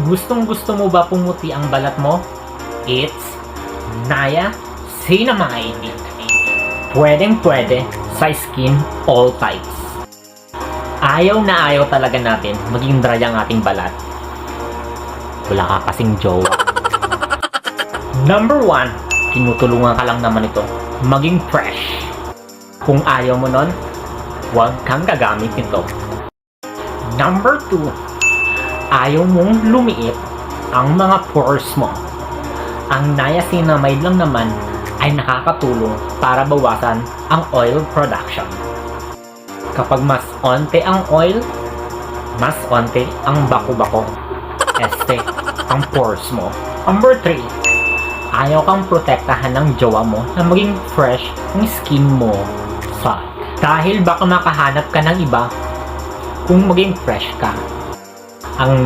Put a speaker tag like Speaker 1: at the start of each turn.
Speaker 1: Gustong-gusto mo ba pumuti ang balat mo? It's niacinamide. Pwedeng-pwede sa skin all types. Ayaw na ayaw talaga natin maging dry ang ating balat. Wala ka kasing jowa. Number 1, tinutulungan ka lang naman ito maging fresh. Kung ayaw mo nun, huwag kang gagamit nito. Number 2, ayaw mong lumiit ang mga pores mo. Ang niacinamide lang naman ay nakakatulong para bawasan ang oil production. Kapag mas onte ang oil, mas onte ang bako-bako. Ang pores mo. Number 3, ayaw kang protektahan ng jowa mo na maging fresh ang skin mo. Dahil baka makahanap ka ng iba kung maging fresh ka. Ang